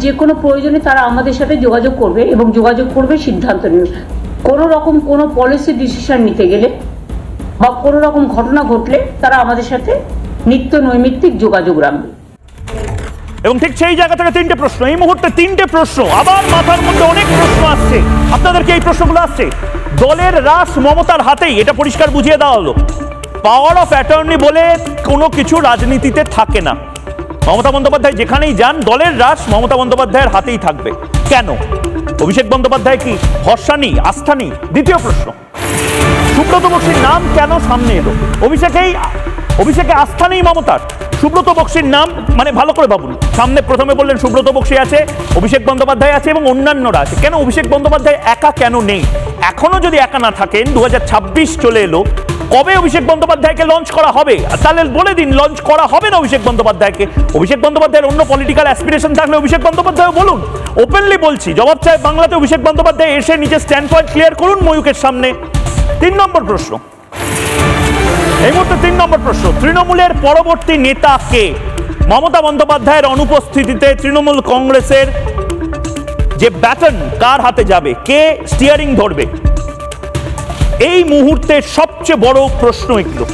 যে কোনো প্রয়োজনে তারা আমাদের সাথে যোগাযোগ করবে এবং যোগাযোগ করবে, সিদ্ধান্ত নেবে। কোনো রকম কোনো পলিসি ডিসিশন নিতে গেলে বা কোনো রকম ঘটনা ঘটলে তারা আমাদের সাথে নিত্য নৈমিত্তিক যোগাযোগ রাখবে। এবং ঠিক সেই জায়গা থেকে তিনটে প্রশ্ন, এই মুহূর্তে তিনটে প্রশ্ন, আবার মাথার মধ্যে অনেক প্রশ্ন আসছে, আপনাদেরকে এই প্রশ্নগুলো আসছে। দলের রাশ মমতার হাতেই, এটা পরিষ্কার বুঝিয়ে দেওয়া হলো। পাওয়ার অফ অ্যাটর্নি বলে কোনো কিছু রাজনীতিতে থাকে না। মমতা বন্দ্যোপাধ্যায় যেখানেই যান, দলের রাশ মমতা বন্দ্যোপাধ্যায়ের হাতেই থাকবে। কেন? অভিষেক বন্দ্যোপাধ্যায় কি ভরসা নেই, আস্থা নেই? দ্বিতীয় প্রশ্ন, সুব্রত বক্সির নাম কেন সামনে এলো? অভিষেকে আস্থা নেই মমতার, সুব্রত বক্সির নাম, মানে ভালো করে ভাবুন। সামনে প্রথমে বললেন সুব্রত বক্সি আছে, অভিষেক বন্দ্যোপাধ্যায় আছে এবং অন্যান্যরা আছে। কেন অভিষেক বন্দ্যোপাধ্যায় একা কেন নেই? এখনো যদি একা না থাকেন, 2026 চলে এলো, কবে অভিষেক বন্দ্যোপাধ্যায়কে লঞ্চ করা হবে? তাহলে বলে দিন লঞ্চ করা হবে না অভিষেক বন্দ্যোপাধ্যায়কে। অভিষেক বন্দ্যোপাধ্যায়ের অন্য পলিটিক্যাল অ্যাসপিরেশন থাকলে অভিষেক বন্দ্যোপাধ্যায় বলুন, ওপেনলি বলছি, জবাব চাই বাংলাতে। অভিষেক বন্দ্যোপাধ্যায় এসে নিজের স্ট্যান্ড পয়েন্ট ক্লিয়ার করুন ময়ূকের সামনে। 3 নম্বর প্রশ্ন, এই মুহূর্তে 3 নম্বর প্রশ্ন, তৃণমূলের পরবর্তী নেতা কে? মমতা বন্দ্যোপাধ্যায়ের অনুপস্থিতিতে তৃণমূল কংগ্রেসের যে ব্যাটন কার হাতে যাবে? কে স্টিয়ারিং ধরবে? এই মুহূর্তে সবচেয়ে বড় প্রশ্ন এগুলো।